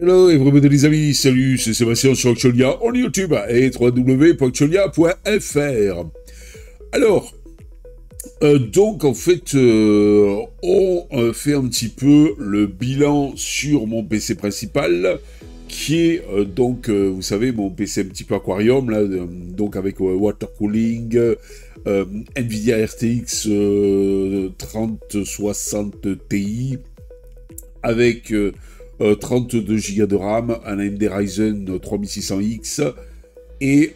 Hello everybody les amis, salut, c'est Sébastien sur Actualia en YouTube et www.actualia.fr. Alors, donc en fait, on fait un petit peu le bilan sur mon PC principal, qui est donc, vous savez, mon PC un petit peu aquarium, là, donc avec water cooling, Nvidia RTX 3060 Ti, avec 32 Go de RAM, un AMD Ryzen 3600X, et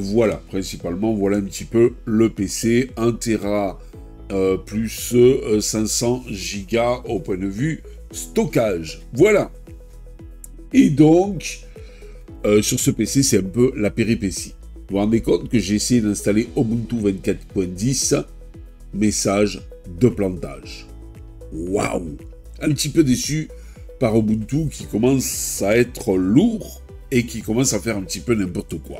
voilà, principalement, voilà un petit peu le PC, 1 Tera plus 500 Go au point de vue stockage. Voilà. Et donc, sur ce PC, c'est un peu la péripétie. Vous vous rendez compte que j'ai essayé d'installer Ubuntu 24.10, message de plantage. Waouh! Un petit peu déçu par Ubuntu qui commence à être lourd et qui commence à faire un petit peu n'importe quoi.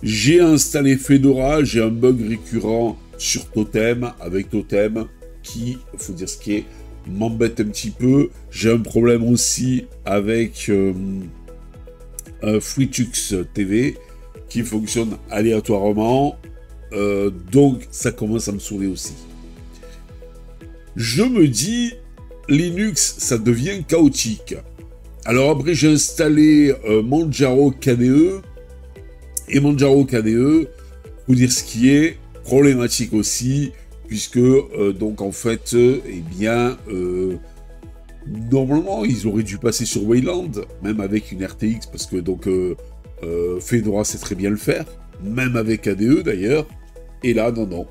J'ai installé Fedora, j'ai un bug récurrent sur Totem, avec Totem, qui, il faut dire ce qui est, m'embête un petit peu. J'ai un problème aussi avec FreeTux TV, qui fonctionne aléatoirement, donc ça commence à me saouler aussi. Je me dis, Linux, ça devient chaotique. Alors après, j'ai installé Manjaro KDE. Et Manjaro KDE, pour dire ce qui est, problématique aussi, puisque, donc en fait, eh bien, normalement, ils auraient dû passer sur Wayland, même avec une RTX, parce que donc Fedora sait très bien le faire, même avec KDE d'ailleurs. Et là, non, non.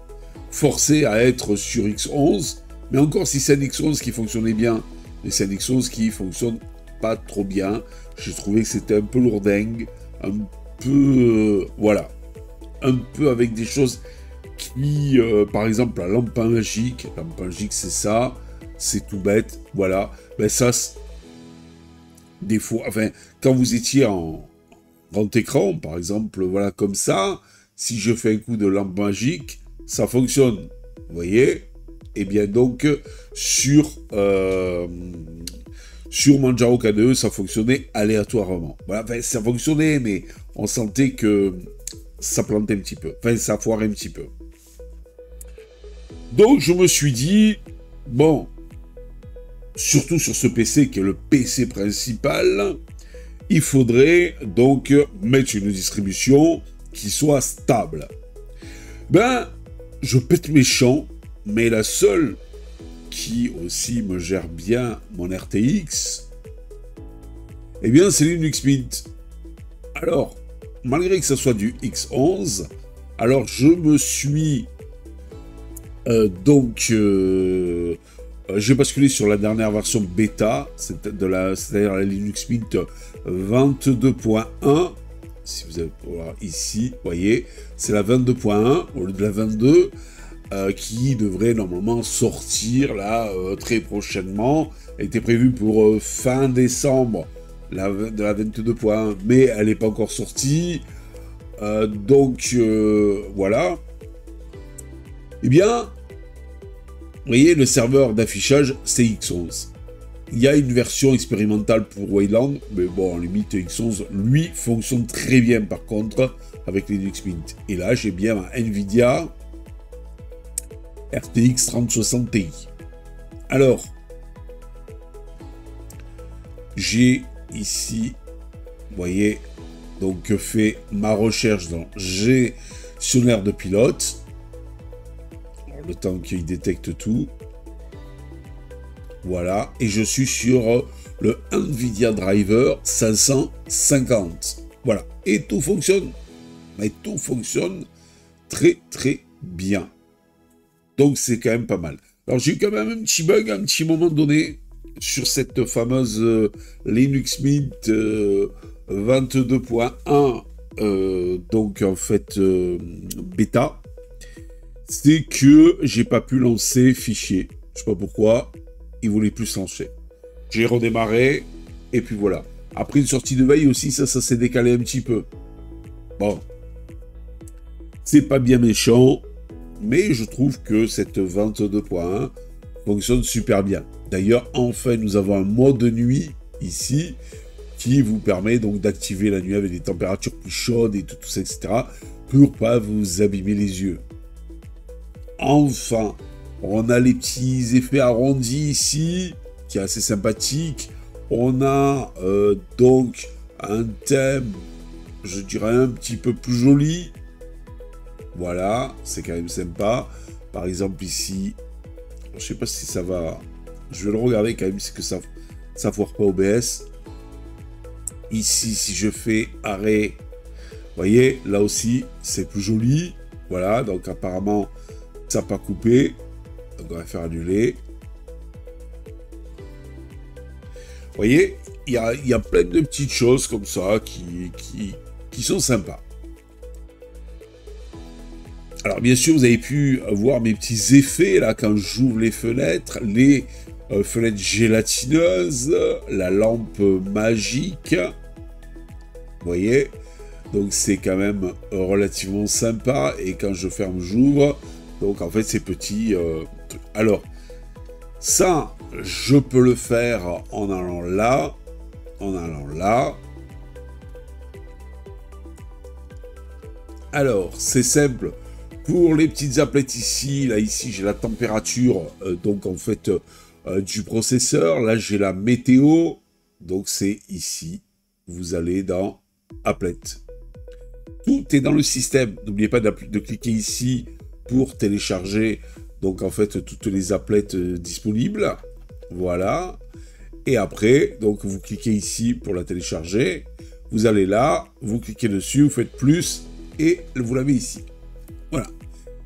Forcé à être sur X11, mais encore si c'est un X11 qui fonctionnait bien, mais c'est un X11 qui fonctionne pas trop bien. J'ai trouvé que c'était un peu lourdingue, un peu, voilà, un peu avec des choses qui, par exemple, la lampe magique c'est ça, c'est tout bête, voilà. Ben ça, des fois, enfin, quand vous étiez en grand écran, par exemple, voilà, comme ça, si je fais un coup de lampe magique, ça fonctionne, vous voyez? Et bien donc, sur Manjaro KDE, ça fonctionnait aléatoirement. Voilà, enfin, ça fonctionnait, mais on sentait que ça plantait un petit peu. Enfin, ça foirait un petit peu. Donc, je me suis dit, bon, surtout sur ce PC qui est le PC principal, il faudrait donc mettre une distribution qui soit stable. Ben, je pète mes champs, mais la seule qui aussi me gère bien mon RTX, eh bien c'est Linux Mint. Alors, malgré que ça soit du X11, alors je me suis j'ai basculé sur la dernière version bêta, c'est-à-dire la Linux Mint 22.1. Si vous avez voilà, ici, vous voyez, c'est la 22.1 au lieu de la 22. Qui devrait normalement sortir là très prochainement. Elle était prévue pour fin décembre de la 22.1, mais elle n'est pas encore sortie. Donc voilà. Eh bien, vous voyez, le serveur d'affichage, c'est X11. Il y a une version expérimentale pour Wayland, mais bon, en limite, X11, lui, fonctionne très bien par contre avec Linux Mint. Et là, j'ai bien ma Nvidia RTX 3060 Ti. Alors, j'ai ici, vous voyez, donc fait ma recherche dans gestionnaire de pilote. Alors, le temps qu'il détecte tout. Voilà, et je suis sur le Nvidia Driver 550. Voilà, et tout fonctionne. Mais tout fonctionne très très bien. Donc c'est quand même pas mal. Alors j'ai eu quand même un petit bug à un petit moment donné sur cette fameuse Linux Mint 22.1 donc en fait bêta. C'est que j'ai pas pu lancer fichier. Je sais pas pourquoi, il voulait plus se lancer. J'ai redémarré et puis voilà. Après une sortie de veille aussi, ça s'est décalé un petit peu. Bon, c'est pas bien méchant. Mais je trouve que cette 22.1 fonctionne super bien. D'ailleurs, enfin, nous avons un mode nuit ici, qui vous permet donc d'activer la nuit avec des températures plus chaudes et tout ça, etc., pour pas vous abîmer les yeux. Enfin, on a les petits effets arrondis ici, qui est assez sympathique. On a donc un thème, je dirais un petit peu plus joli. Voilà, c'est quand même sympa. Par exemple ici, je sais pas si ça va... Je vais le regarder quand même, si que ça foire pas OBS. Ici, si je fais arrêt, vous voyez, là aussi, c'est plus joli. Voilà, donc apparemment, ça n'a pas coupé. Donc on va faire annuler. Vous voyez, il y a plein de petites choses comme ça qui sont sympas. Alors bien sûr, vous avez pu voir mes petits effets là quand j'ouvre les fenêtres gélatineuses, la lampe magique. Vous voyez, donc c'est quand même relativement sympa. Et quand je ferme, j'ouvre. Donc en fait, c'est petit. Alors, ça, je peux le faire en allant là, Alors, c'est simple. Pour les petites applettes ici, là, ici, j'ai la température, donc en fait, du processeur. Là, j'ai la météo. Donc, c'est ici. Vous allez dans applettes. Tout est dans le système. N'oubliez pas de cliquer ici pour télécharger, donc en fait, toutes les applettes disponibles. Voilà. Et après, donc, vous cliquez ici pour la télécharger. Vous allez là, vous cliquez dessus, vous faites plus, et vous l'avez ici. Voilà.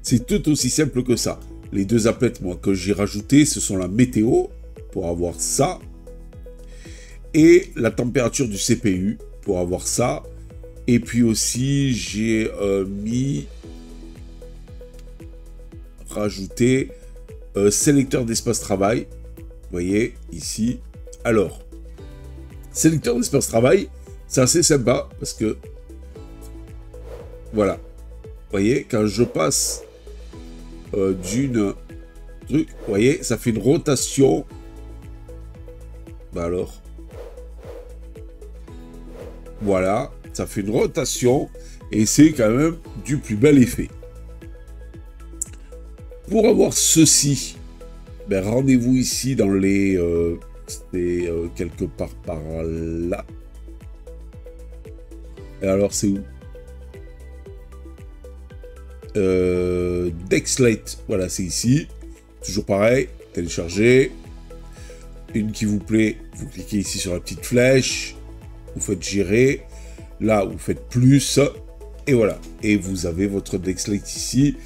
C'est tout aussi simple que ça. Les deux applettes, moi, que j'ai rajoutées, ce sont la météo, pour avoir ça, et la température du CPU, pour avoir ça. Et puis aussi, j'ai rajouté sélecteur d'espace travail. Vous voyez, ici. Alors, sélecteur d'espace travail, c'est assez sympa, parce que, voilà. Vous voyez, quand je passe d'une truc, vous voyez, ça fait une rotation. Bah alors. Voilà, ça fait une rotation et c'est quand même du plus bel effet. Pour avoir ceci, ben rendez-vous ici dans les... c'est quelque part par là. Et alors c'est où? Dexlate, voilà, c'est ici. Toujours pareil, télécharger. Une qui vous plaît, vous cliquez ici sur la petite flèche. Vous faites gérer. Là, vous faites plus. Et voilà. Et vous avez votre Dexlate ici.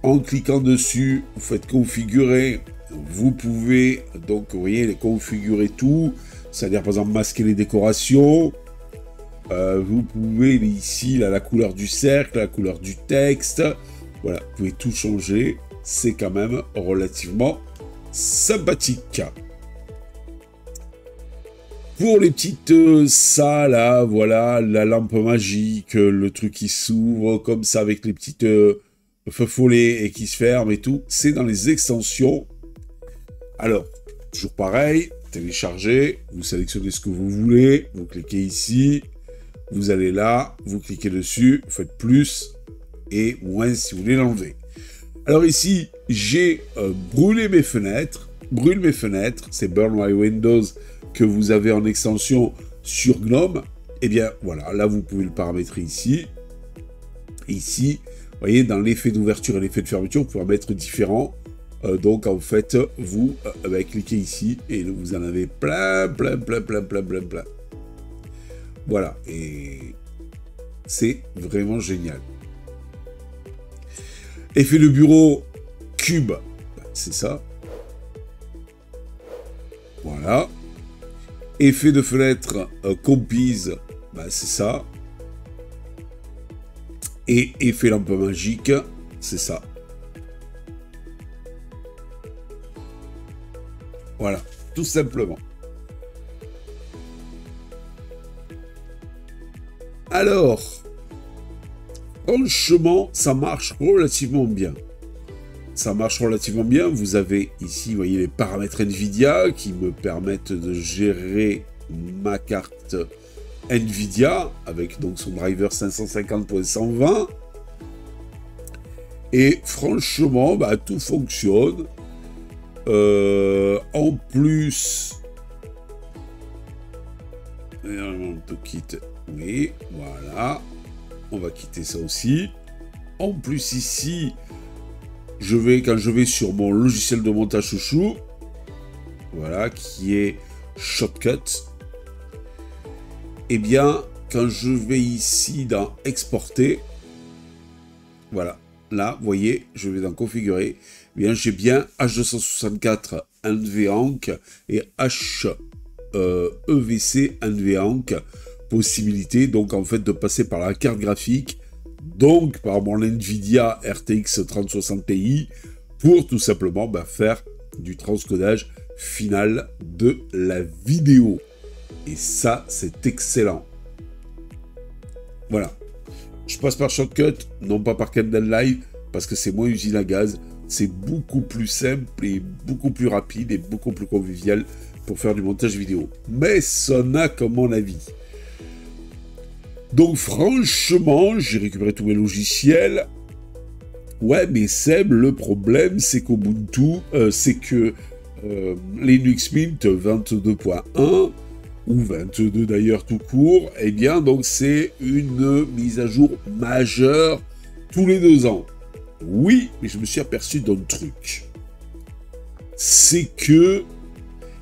En cliquant dessus, vous faites configurer. Vous pouvez, donc, vous voyez, les configurer tout. C'est-à-dire, par exemple, masquer les décorations. Vous pouvez, ici, là, la couleur du cercle, la couleur du texte. Voilà, vous pouvez tout changer. C'est quand même relativement sympathique. Pour les petites ça, là, voilà, la lampe magique, le truc qui s'ouvre comme ça avec les petites feux follets et qui se ferment et tout, c'est dans les extensions. Alors, toujours pareil, télécharger, vous sélectionnez ce que vous voulez, vous cliquez ici, vous allez là, vous cliquez dessus, vous faites plus et moins si vous voulez l'enlever. Alors ici, j'ai brûlé mes fenêtres, c'est Burn My Windows que vous avez en extension sur GNOME. Et bien voilà, là vous pouvez le paramétrer ici. Et ici, vous voyez, dans l'effet d'ouverture et l'effet de fermeture, vous pouvez mettre différents. Donc en fait, vous cliquez ici et vous en avez plein. Voilà, et c'est vraiment génial. Effet de bureau cube, c'est ça. Voilà. Effet de fenêtre compise, c'est ça. Et effet lampe magique, c'est ça. Voilà, tout simplement. Alors, franchement, ça marche relativement bien. Ça marche relativement bien. Vous avez ici, vous voyez, les paramètres NVIDIA qui me permettent de gérer ma carte Nvidia, avec donc son driver 550.120. Et franchement, bah, tout fonctionne. En plus, on te quitte. Oui, voilà. On va quitter ça aussi. En plus, ici, quand je vais sur mon logiciel de montage chouchou, voilà, qui est Shotcut, eh bien, quand je vais ici dans Exporter, voilà, là, vous voyez, je vais dans Configurer, eh bien, j'ai bien H264 NVENC et EVC NVENC, possibilité, donc, en fait, de passer par la carte graphique, donc par mon Nvidia RTX 3060 Ti, pour tout simplement faire du transcodage final de la vidéo. Et ça, c'est excellent. Voilà. Je passe par Shotcut, non pas par Candlelight, parce que c'est moins usine à gaz. C'est beaucoup plus simple et beaucoup plus rapide et beaucoup plus convivial pour faire du montage vidéo. Mais ça n'a que mon avis. Donc franchement, j'ai récupéré tous mes logiciels. Ouais, mais Seb, le problème, c'est qu'Ubuntu, c'est que Linux Mint 22.1, ou 22 d'ailleurs tout court, eh bien, donc c'est une mise à jour majeure tous les 2 ans. Oui, mais je me suis aperçu d'un truc. C'est que,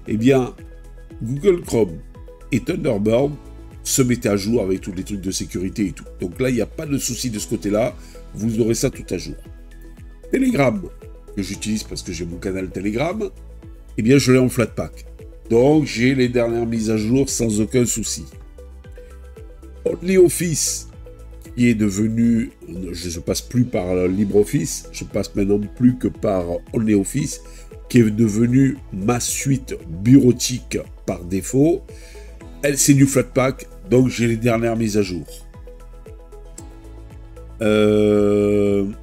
eh bien, Google Chrome et Thunderbird se mettaient à jour avec tous les trucs de sécurité et tout. Donc là, il n'y a pas de souci de ce côté-là. Vous aurez ça tout à jour. Telegram, que j'utilise parce que j'ai mon canal Telegram, eh bien, je l'ai en Flatpak. Donc, j'ai les dernières mises à jour sans aucun souci. OnlyOffice, qui est devenu, je ne passe plus par LibreOffice, je passe maintenant plus que par OnlyOffice, qui est devenu ma suite bureautique par défaut. C'est du Flatpak, donc j'ai les dernières mises à jour.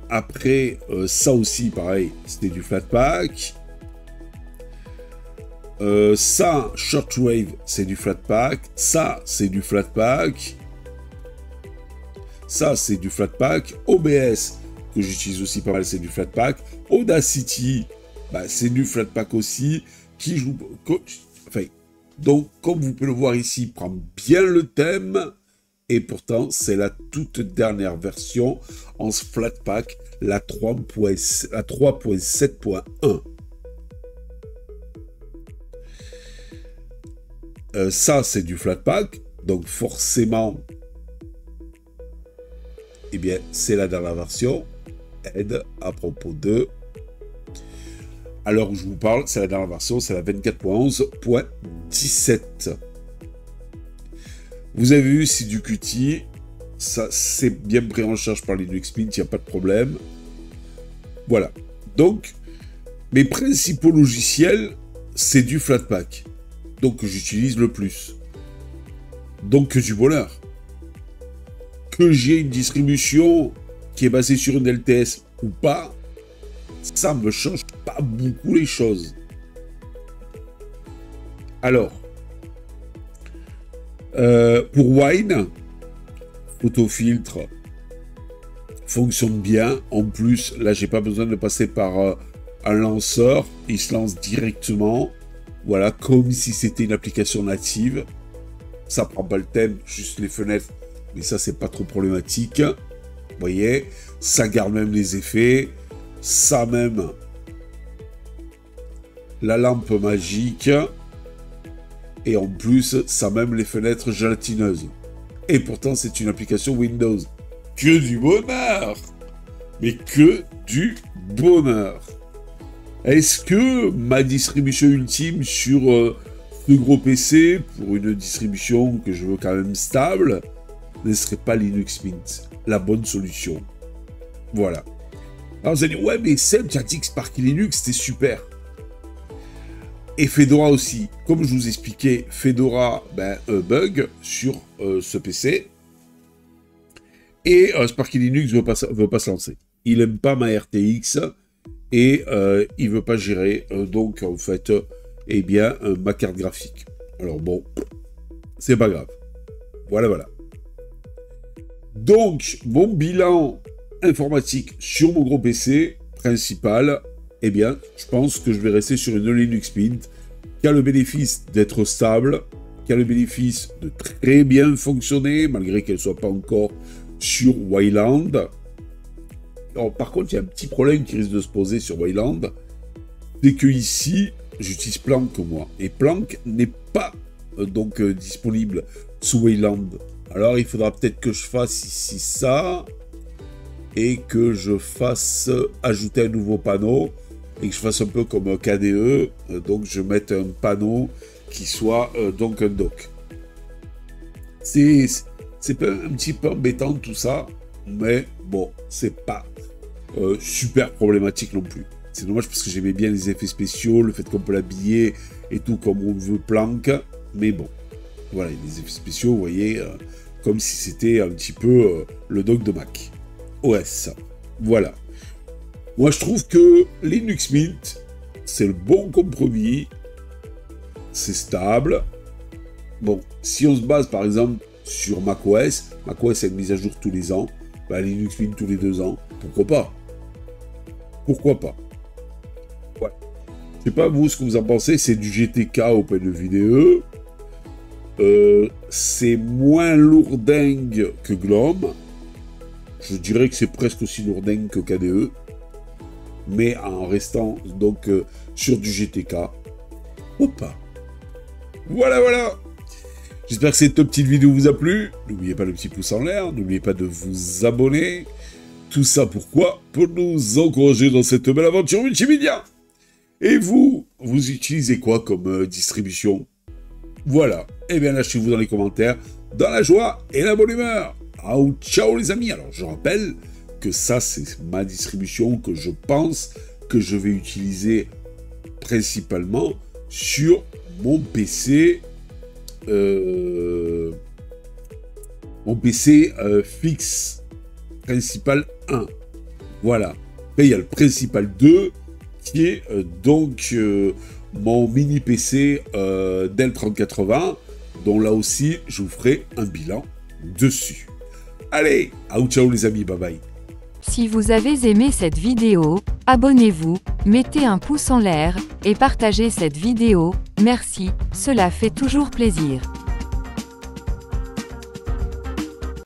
Après, ça aussi, pareil, c'était du Flatpak. Ça, Shortwave, c'est du Flatpak. Ça, c'est du Flatpak. Ça, c'est du Flatpak. OBS, que j'utilise aussi pas mal, c'est du Flatpak. Audacity, c'est du Flatpak aussi. Qui joue... Enfin, donc, comme vous pouvez le voir ici, il prend bien le thème. Et pourtant, c'est la toute dernière version en Flatpak, la 3.7.1. Ça, c'est du Flatpak. Donc, forcément, eh bien, c'est la dernière version. Aide à propos de... À l'heure où je vous parle, c'est la dernière version, c'est la 24.11.17. Vous avez vu, c'est du Qt. Ça, c'est bien pris en charge par Linux Mint, il n'y a pas de problème. Voilà. Donc, mes principaux logiciels, c'est du Flatpak. Donc, que j'utilise le plus. Donc, que du bonheur. Que j'ai une distribution qui est basée sur une LTS ou pas, ça ne me change pas beaucoup les choses. Alors, pour Wine, Photofiltre fonctionne bien. En plus, là, j'ai pas besoin de passer par un lanceur. Il se lance directement. Voilà, comme si c'était une application native. Ça prend pas le thème, juste les fenêtres. Mais ça, c'est pas trop problématique. Vous voyez, ça garde même les effets. Ça même, la lampe magique. Et en plus, ça même les fenêtres gélatineuses. Et pourtant, c'est une application Windows. Que du bonheur! Mais que du bonheur! Est-ce que ma distribution ultime sur ce gros PC, pour une distribution que je veux quand même stable, ne serait pas Linux Mint, la bonne solution? Voilà. Alors vous allez dire, ouais, mais Seb, tu as dit que Sparky Linux, c'était super. Et Fedora aussi. Comme je vous expliquais, Fedora, bug sur ce PC. Et Sparky Linux ne veut pas se lancer. Il n'aime pas ma RTX et il ne veut pas gérer, donc, en fait, ma carte graphique. Alors bon, c'est pas grave. Voilà, voilà. Donc, mon bilan informatique sur mon gros PC principal, eh bien, je pense que je vais rester sur une Linux Mint qui a le bénéfice d'être stable, qui a le bénéfice de très bien fonctionner, malgré qu'elle ne soit pas encore sur Wayland. Alors, par contre, il y a un petit problème qui risque de se poser sur Wayland, c'est que ici, j'utilise Planck, moi, et Planck n'est pas disponible sous Wayland. Alors, il faudra peut-être que je fasse ici ça, et que je fasse ajouter un nouveau panneau, et que je fasse un peu comme KDE, donc je mette un panneau qui soit donc un dock. C'est un petit peu embêtant tout ça, mais bon, c'est pas super problématique non plus. C'est dommage parce que j'aimais bien les effets spéciaux, le fait qu'on peut l'habiller et tout comme on veut Planck, mais bon, voilà, les effets spéciaux, vous voyez, comme si c'était un petit peu le dock de Mac OS. Voilà. Moi, je trouve que Linux Mint, c'est le bon compromis. C'est stable. Bon, si on se base par exemple sur macOS a une mise à jour tous les ans, bah, Linux Mint tous les 2 ans, pourquoi pas? Pourquoi pas? Ouais. Je sais pas vous ce que vous en pensez, c'est du GTK OpenVDE. C'est moins lourdingue que GNOME. Je dirais que c'est presque aussi lourdingue que KDE. Mais en restant donc sur du GTK. Hop. Voilà, voilà. J'espère que cette petite vidéo vous a plu. N'oubliez pas le petit pouce en l'air. N'oubliez pas de vous abonner. Tout ça pourquoi? Pour nous encourager dans cette belle aventure multimédia. Et vous utilisez quoi comme distribution? Voilà. Eh bien, lâchez-vous dans les commentaires. Dans la joie et la bonne humeur. Ciao les amis. Alors, je rappelle que ça, c'est ma distribution que je pense que je vais utiliser principalement sur mon PC fixe principal 1. Voilà. Après, il y a le principal 2 qui est mon mini PC Dell 3080 dont là aussi je vous ferai un bilan dessus. Allez, ciao les amis, bye bye. Si vous avez aimé cette vidéo, abonnez-vous, mettez un pouce en l'air, et partagez cette vidéo, merci, cela fait toujours plaisir.